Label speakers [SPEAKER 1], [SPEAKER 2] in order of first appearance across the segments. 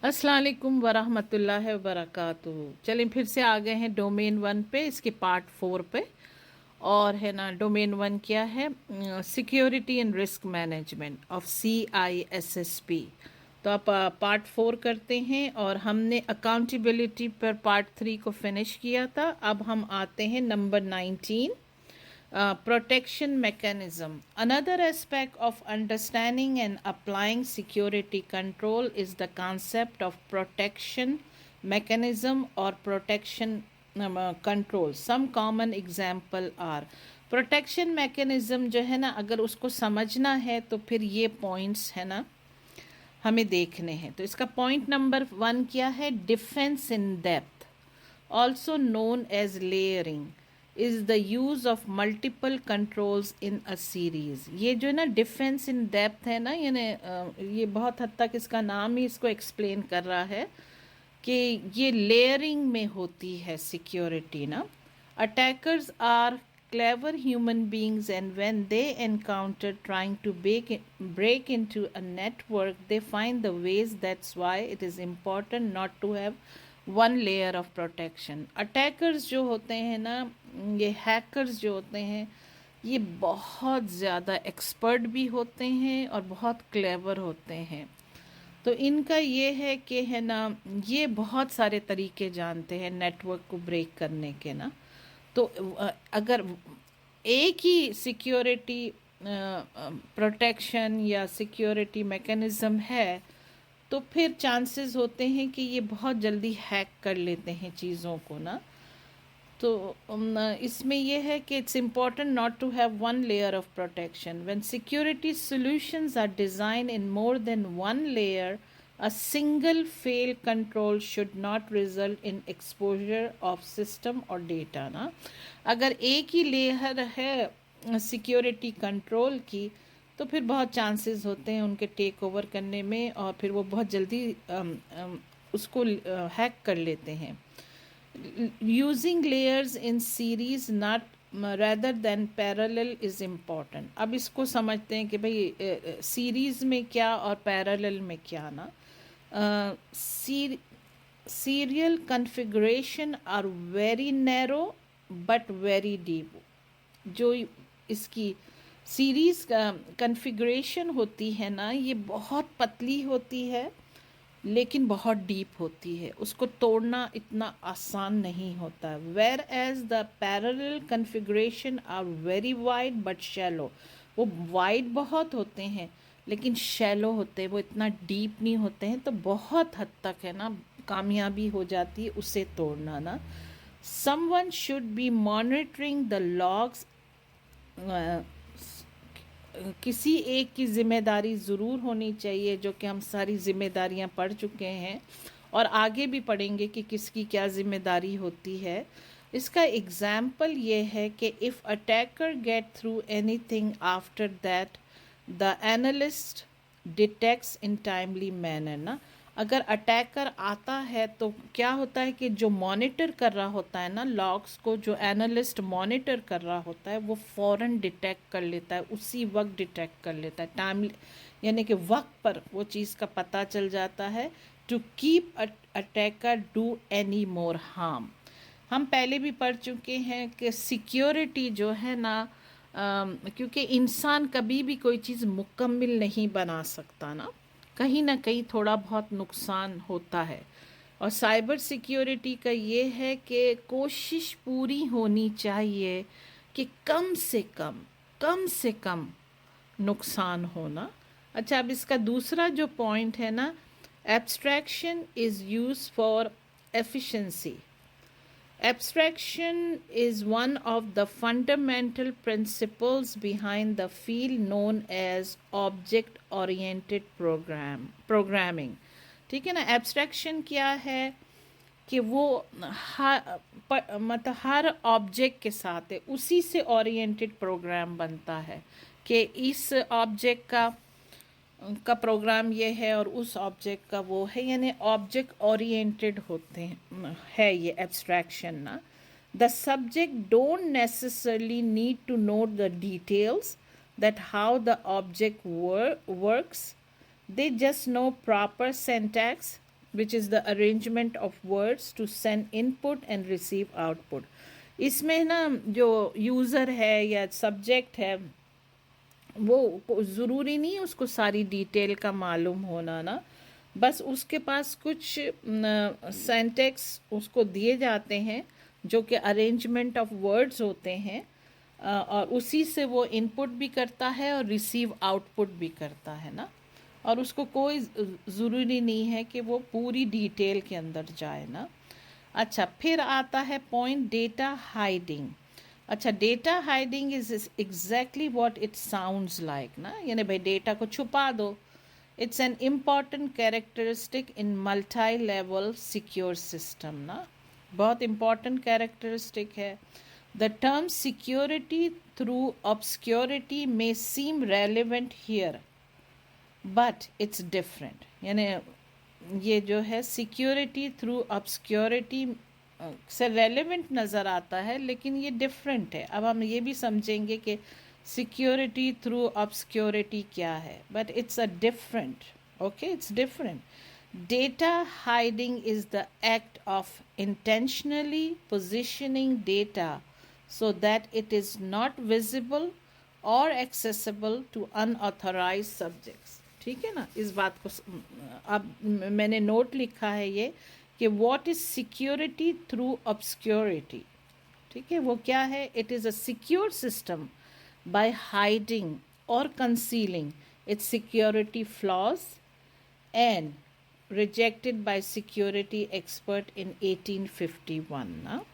[SPEAKER 1] अस्सलाम वालेकुम वरहमतुल्लाहि वबरकातुहू। चलें फिर से आ गए हैं डोमेन 1 पे, इसके पार्ट 4 पे। और है ना, डोमेन 1 क्या है? Security and risk management of CISSP। तो आप पार्ट 4 करते हैं और हमने अकाउंटेबिलिटी पर पार्ट 3 को फिनिश किया था। अब हम आते हैं number 19, protection mechanism. Another aspect of understanding and applying security control is the concept of protection mechanism or protection control. Some common example are protection mechanism जो है ना, अगर उसको समझना है तो फिर ये points है ना हमें देखने हैं। तो इसका पॉइंट नंबर 1 क्या है? Defence in depth, also known as layering, is the use of multiple controls in a series. ये जो है ना डिफेंस इन डेप्थ है ना, यानी ये बहुत हद तक इसका नाम ही इसको एक्सप्लेन कर रहा है कि ये लेयरिंग में होती है सिक्योरिटी ना। Attackers are clever human beings, and when they encounter trying to break into a network, they find the ways. That's why it is important not to have one layer of protection. Attackers जो होते हैं ना, ये hackers जो होते हैं, ये बहुत ज़्यादा एक्सपर्ट भी होते हैं और बहुत क्लेवर होते हैं। तो इनका ये है कि है ना, ये बहुत सारे तरीके जानते हैं नेटवर्क को ब्रेक करने के ना। तो अगर एक ही सिक्योरिटी प्रोटेक्शन या सिक्योरिटी मैकेनिज़्म है तो फिर चांसेस होते हैं कि ये बहुत जल्दी हैक कर लेते हैं चीज़ों को ना। तो इसमें यह है कि it's important not to have one layer of protection. When security solutions are design in more than one layer, a single fail control should not result in exposure of system or data ना। अगर एक ही layer है security control की तो फिर बहुत chances होते हैं उनके टेक ओवर करने में और फिर वो बहुत जल्दी उसको हैक कर लेते हैं। Using layers in series not rather than parallel is important। अब इसको समझते हैं कि भाई सीरीज में क्या और पैरेलल में क्या ना। serial configuration are very narrow but very deep। जो इसकी सीरीज कन्फिग्रेशन होती है ना, ये बहुत पतली होती है लेकिन बहुत डीप होती है, उसको तोड़ना इतना आसान नहीं होता। Whereas the parallel configuration are very wide but shallow. वो वाइड बहुत होते हैं लेकिन शैलो होते हैं, वो इतना डीप नहीं होते हैं, तो बहुत हद तक है ना कामयाबी हो जाती है उसे तोड़ना ना। Someone should be monitoring the logs. किसी एक की ज़िम्मेदारी ज़रूर होनी चाहिए, जो कि हम सारी ज़िम्मेदारियां पढ़ चुके हैं और आगे भी पढ़ेंगे कि किसकी क्या ज़िम्मेदारी होती है। इसका एग्ज़ाम्पल ये है कि if attacker get through anything after that the analyst detects in timely manner ना। अगर अटैकर आता है तो क्या होता है कि जो मॉनिटर कर रहा होता है ना लॉग्स को, जो एनालिस्ट मॉनिटर कर रहा होता है वो फ़ौरन डिटेक्ट कर लेता है, उसी वक्त डिटेक्ट कर लेता है, टाइम यानी कि वक्त पर वो चीज़ का पता चल जाता है। To keep attacker do any more harm. हम पहले भी पढ़ चुके हैं कि सिक्योरिटी जो है ना, क्योंकि इंसान कभी भी कोई चीज़ मुकम्मल नहीं बना सकता ना कहीं थोड़ा बहुत नुकसान होता है। और साइबर सिक्योरिटी का ये है कि कोशिश पूरी होनी चाहिए कि कम से कम नुकसान होना। अच्छा, अब इसका दूसरा जो पॉइंट है ना, abstraction is use for efficiency. Abstraction is one of the fundamental principles behind the field known as object-oriented programming। ठीक है ना। एब्स्ट्रैक्शन क्या है कि वो मतलब हर ऑब्जेक्ट के साथ है, उसी से ओरिएंटेड प्रोग्राम बनता है कि इस ऑब्जेक्ट का प्रोग्राम ये है और उस ऑब्जेक्ट का वो है, यानी ऑब्जेक्ट ओरिएंटेड होते हैं है ये एब्स्ट्रैक्शन ना। The subject don't necessarily need to know the details that how the object works, they just know proper syntax, which is the arrangement of words to send input and receive output. इसमें ना जो user है या subject है वो ज़रूरी नहीं है उसको सारी डिटेल का मालूम होना ना, बस उसके पास कुछ सेंटेक्स उसको दिए जाते हैं जो कि अरेंजमेंट ऑफ वर्ड्स होते हैं, और उसी से वो इनपुट भी करता है और रिसीव आउटपुट भी करता है ना, और उसको कोई ज़रूरी नहीं है कि वो पूरी डिटेल के अंदर जाए ना। अच्छा, फिर आता है पॉइंट डेटा हाइडिंग। अच्छा, data hiding is exactly what it sounds like ना, यानी भाई डेटा को छुपा दो। It's an important characteristic in multi level secure system ना, बहुत इम्पॉर्टेंट कैरेक्टरिस्टिक है। The term security through obscurity may seem relevant here but it's different, यानी ये जो है सिक्योरिटी थ्रू ऑब्सक्योरिटी से रेलेवेंट नज़र आता है, लेकिन ये डिफरेंट है। अब हम ये भी समझेंगे कि सिक्योरिटी थ्रू ऑब्सक्योरिटी क्या है, but it's a different, okay, it's different. Data hiding is the act of intentionally positioning data so that it is not visible or accessible to unauthorized subjects। ठीक है ना, इस बात को अब मैंने नोट लिखा है ये कि what is security through obscurity। ठीक है, वो क्या है? It is a secure system by hiding or concealing its security flaws and rejected by security expert in 1851 ना,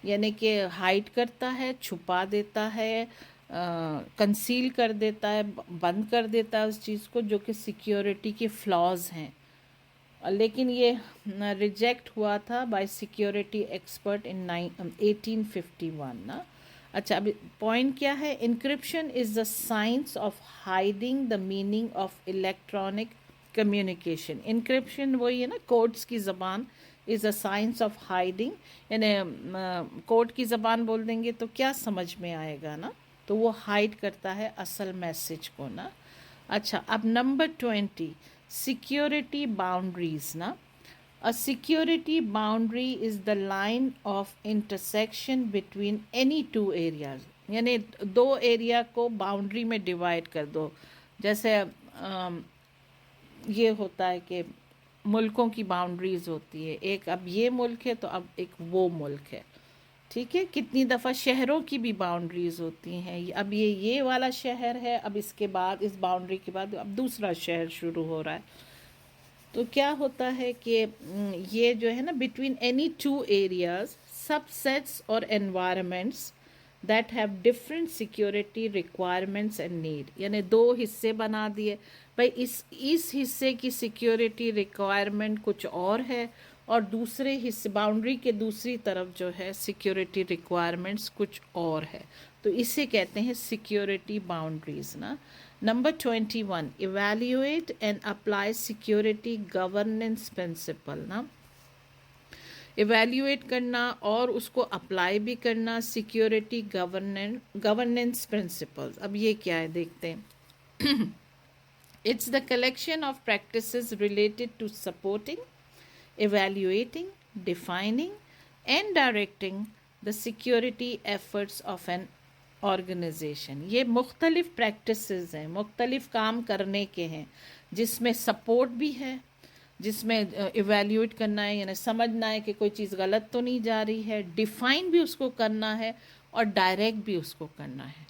[SPEAKER 1] यानी कि हाइड करता है, छुपा देता है, कंसील कर देता है, बंद कर देता है उस चीज़ को जो कि सिक्योरिटी के फ्लॉज हैं, लेकिन ये रिजेक्ट हुआ था बाय सिक्योरिटी एक्सपर्ट इन 1851 ना। अच्छा, अभी पॉइंट क्या है? Encryption is the science of hiding the meaning of electronic communication. Encryption वही है ना, कोड्स की ज़बान, is a science of hiding, यानी कोड की ज़बान बोल देंगे तो क्या समझ में आएगा ना, तो वो हाइड करता है असल मैसेज को ना। अच्छा, अब नंबर 20, सिक्योरिटी बाउंड्रीज ना। A security boundary is the line of intersection between any two areas, यानी दो एरिया को बाउंड्री में डिवाइड कर दो। जैसे ये होता है कि मुल्कों की बाउंड्रीज़ होती है, एक अब ये मुल्क है तो अब एक वो मुल्क है, ठीक है। कितनी दफ़ा शहरों की भी बाउंड्रीज़ होती हैं, अब ये वाला शहर है, अब इसके बाद इस बाउंड्री के बाद अब दूसरा शहर शुरू हो रहा है। तो क्या होता है कि ये जो है ना, between any two areas, subsets और environments that have different security requirements and need, यानी दो हिस्से बना दिए भाई, इस हिस्से की सिक्योरिटी रिक्वायरमेंट कुछ और है और दूसरे हिस्से बाउंड्री के दूसरी तरफ जो है सिक्योरिटी रिक्वायरमेंट्स कुछ और है, तो इसे कहते हैं सिक्योरिटी बाउंड्रीज ना। Number 21, evaluate and apply security governance principle ना। इवैल्यूएट करना और उसको अप्लाई भी करना सिक्योरिटी गवर्नेंस प्रिंसिपल्स। अब ये क्या है देखते हैं। It's the collection of practices related to supporting, evaluating, defining, and directing the security efforts of an organization। ये मुख्तलिफ practices हैं, मुख्तलिफ काम करने के हैं, जिसमें सपोर्ट भी है, जिसमें इवेल्यूएट करना है, यानी समझना है कि कोई चीज़ गलत तो नहीं जा रही है, डिफ़ाइन भी उसको करना है और डायरेक्ट भी उसको करना है,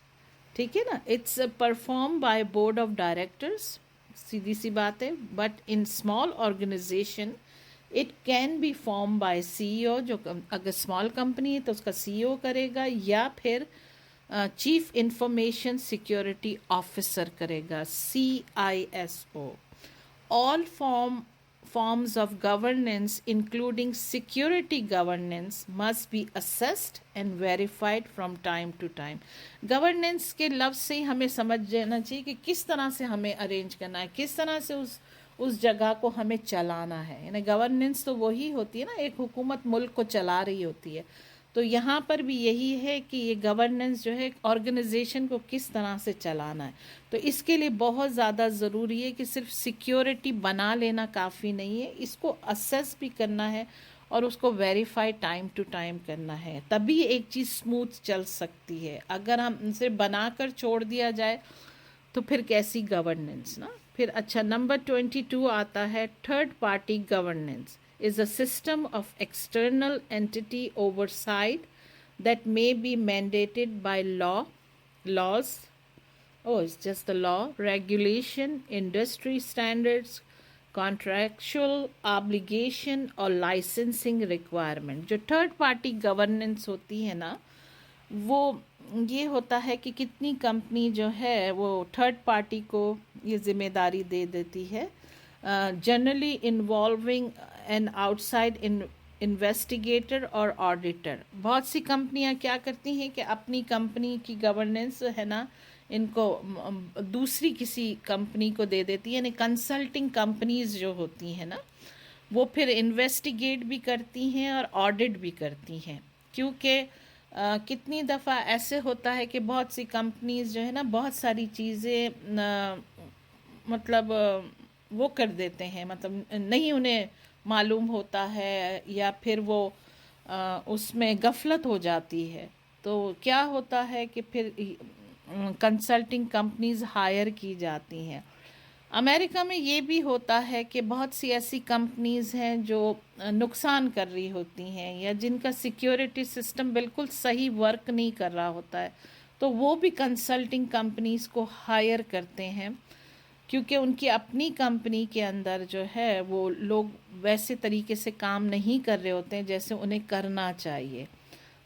[SPEAKER 1] ठीक है ना। It's perform by board of directors, सीधी सी बात है, but in small organization it can be form by CEO, जो अगर स्मॉल कंपनी है तो उसका CEO करेगा, या फिर चीफ इंफॉर्मेशन सिक्योरिटी ऑफिसर करेगा, CISO। All forms of governance including security governance must be assessed and verified from time to time। governance के लफ्ज़ से ही हमें समझ जाना चाहिए कि किस तरह से हमें अरेंज करना है, किस तरह से उस जगह को हमें चलाना है। यानी गवर्नेंस तो वही होती है ना, एक हुकूमत मुल्क को चला रही होती है, تو یہاں پر بھی یہی ہے کہ یہ گورننس جو ہے آرگنائزیشن کو کس طرح سے چلانا ہے. تو اس کے لیے بہت زیادہ ضروری ہے کہ صرف سیکیورٹی بنا لینا کافی نہیں ہے، اس کو اسیس بھی کرنا ہے اور اس کو ویریفائی ٹائم ٹو ٹائم کرنا ہے، تبھی ایک چیز اسموتھ چل سکتی ہے. اگر ہم صرف بنا کر چھوڑ دیا جائے تو پھر کیسی گورننس نا. پھر اچھا نمبر 22 آتا ہے third party governance is a system of external entity oversight that may be mandated by laws. Oh, it's just the law, regulation, industry standards, contractual obligation اور licensing requirement. جو تھرڈ پارٹی گورننس ہوتی ہے نا، وہ یہ ہوتا ہے کہ کتنی کمپنی جو ہے وہ تھرڈ پارٹی کو یہ ذمہ داری دے دیتی ہے، generally involving an out side investigator اور آڈیٹر. بہت سی کمپنیاں کیا کرتی ہیں کہ اپنی کمپنی کی گورننس ہے نا ان کو دوسری کسی کمپنی کو دے دیتی ہے، یعنی کنسلٹنگ کمپنیز جو ہوتی ہیں نا وہ پھر انویسٹیگیٹ بھی کرتی ہیں اور آڈٹ بھی کرتی ہیں. کیونکہ کتنی دفعہ ایسے ہوتا ہے کہ بہت سی کمپنیز جو ہے نا بہت ساری چیزیں مطلب وہ کر دیتے ہیں، مطلب نہیں انہیں معلوم ہوتا ہے یا پھر وہ اس میں غفلت ہو جاتی ہے. تو کیا ہوتا ہے کہ پھر کنسلٹنگ کمپنیز ہائر کی جاتی ہیں. امریکہ میں یہ بھی ہوتا ہے کہ بہت سی ایسی کمپنیز ہیں جو نقصان کر رہی ہوتی ہیں یا جن کا سیکیورٹی سسٹم بالکل صحیح ورک نہیں کر رہا ہوتا ہے، تو وہ بھی کنسلٹنگ کمپنیز کو ہائر کرتے ہیں، کیونکہ ان کی اپنی کمپنی کے اندر جو ہے وہ لوگ ویسے طریقے سے کام نہیں کر رہے ہوتے ہیں جیسے انہیں کرنا چاہیے.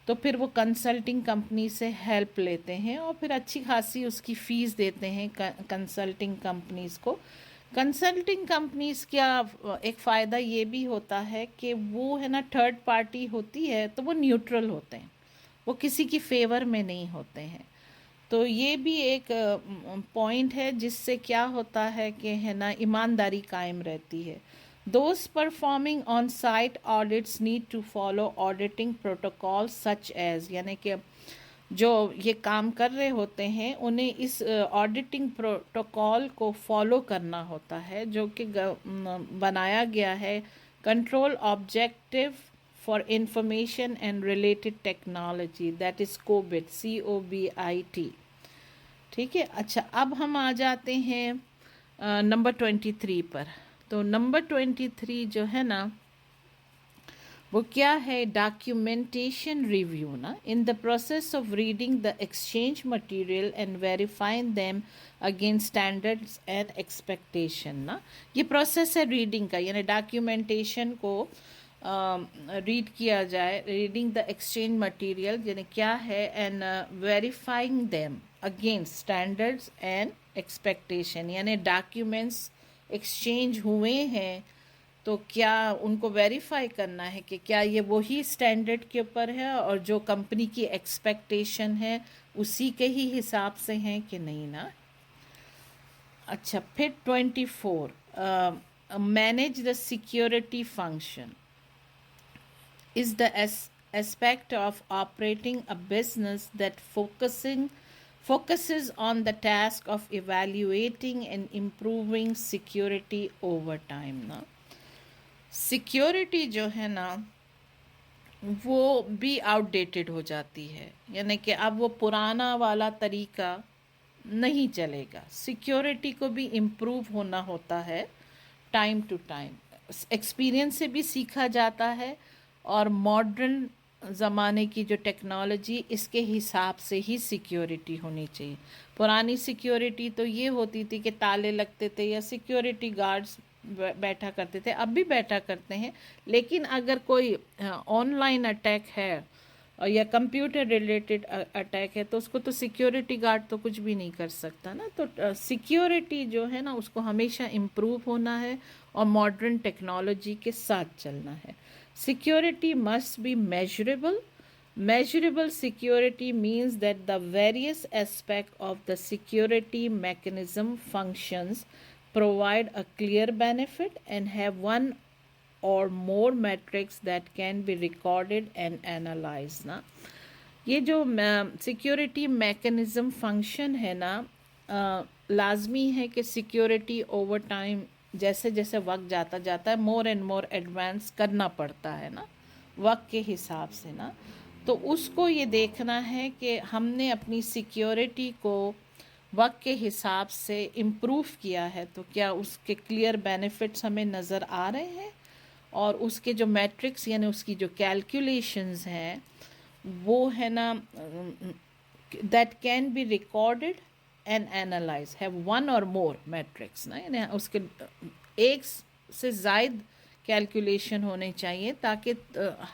[SPEAKER 1] تو پھر وہ کنسلٹنگ کمپنی سے ہیلپ لیتے ہیں اور پھر اچھی خاصی اس کی فیس دیتے ہیں کنسلٹنگ کمپنیز کو. کنسلٹنگ کمپنیز کا ایک فائدہ یہ بھی ہوتا ہے کہ وہ ہے نا تھرڈ پارٹی ہوتی ہے تو وہ نیوٹرل ہوتے ہیں، وہ کسی کی فیور میں نہیں ہوتے ہیں. تو یہ بھی ایک پوائنٹ ہے جس سے کیا ہوتا ہے کہ ہے نا ایمانداری قائم رہتی ہے. Those performing on-site audits need to follow auditing protocols such as، یعنی کہ جو یہ کام کر رہے ہوتے ہیں انہیں اس آڈیٹنگ پروٹوکول کو فالو کرنا ہوتا ہے جو کہ بنایا گیا ہے control objective for information and related technology, that is COBIT COBIT. ٹھیک ہے. اچھا اب ہم آ جاتے ہیں نمبر 23 پر. تو نمبر 23 جو ہے نا وہ کیا ہے، ڈاکیومنٹیشن ریویو نا. In the process of reading the exchange material and verifying them against standards and expectation نا. یہ پروسیس ہے ریڈنگ کا، یعنی ڈاکیومنٹیشن کو ریڈ کیا جائے، ریڈنگ دا ایکسچینج مٹیریل یعنی کیا ہے، and verifying them against standards and expectation, یعنی ڈاکیومنٹس ایکسچینج ہوئے ہیں تو کیا ان کو ویریفائی کرنا ہے کہ کیا یہ وہی اسٹینڈرڈ کے اوپر ہے اور جو کمپنی کی ایکسپیکٹیشن ہے اسی کے ہی حساب سے ہیں کہ نہیں نا. اچھا پھر 24 manage the security function is the aspect of operating a business that focuses on the task of evaluating and improving security over time نا. سیکیورٹی جو ہے نا وہ بھی آؤٹ ڈیٹڈ ہو جاتی ہے، یعنی کہ اب وہ پرانا والا طریقہ نہیں چلے گا. سیکیورٹی کو بھی امپروو ہونا ہوتا ہے ٹائم ٹو ٹائم، ایکسپیرئنس سے بھی سیکھا جاتا ہے اور ماڈرن زمانے کی جو ٹیکنالوجی اس کے حساب سے ہی سیکیورٹی ہونی چاہیے. پرانی سیکیورٹی تو یہ ہوتی تھی کہ تالے لگتے تھے یا سیکیورٹی گارڈز بیٹھا کرتے تھے، اب بھی بیٹھا کرتے ہیں، لیکن اگر کوئی آن لائن اٹیک ہے یا کمپیوٹر ریلیٹڈ اٹیک ہے تو اس کو تو سیکیورٹی گارڈ تو کچھ بھی نہیں کر سکتا نا. تو سیکیورٹی جو ہے نا اس کو ہمیشہ امپروو ہونا ہے اور ماڈرن ٹیکنالوجی کے ساتھ چلنا ہے. Security must be measurable. Measurable security means that the various aspects of the security mechanism functions provide a clear benefit and have one or more metrics that can be recorded and analyzed ना। ये जो security mechanism function है ना, लाजमी है कि security over time जैसे जैसे वक्त जाता जाता है मोर एंड मोर एडवांस करना पड़ता है ना, वक्त के हिसाब से ना। तो उसको ये देखना है कि हमने अपनी सिक्योरिटी को वक्त के हिसाब से इम्प्रूव किया है, तो क्या उसके क्लियर बेनिफिट्स हमें नज़र आ रहे हैं, और उसके जो मैट्रिक्स यानी उसकी जो कैलकुलेशंस हैं वो है ना, that can be recorded and analyse, have one और मोर मैट्रिक्स ना, यानी उसके एक से ज़ायद कैलकुलेशन होने चाहिए ताकि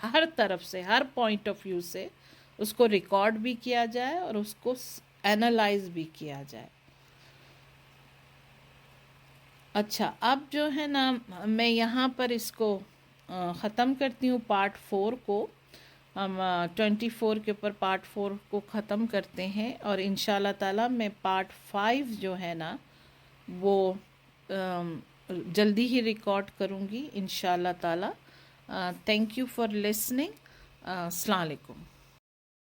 [SPEAKER 1] हर तरफ से, हर पॉइंट ऑफ व्यू से उसको रिकॉर्ड भी किया जाए और उसको एनालाइज भी किया जाए। अच्छा, अब जो है ना मैं यहाँ पर इसको ख़त्म करती हूँ पार्ट 4 को। हम 24 के ऊपर पार्ट 4 को ख़त्म करते हैं, और इंशाल्लाह ताला मैं पार्ट 5 जो है ना वो जल्दी ही रिकॉर्ड करूँगी इंशाल्लाह ताला। Thank you for listening. अस्सलाम वालेकुम।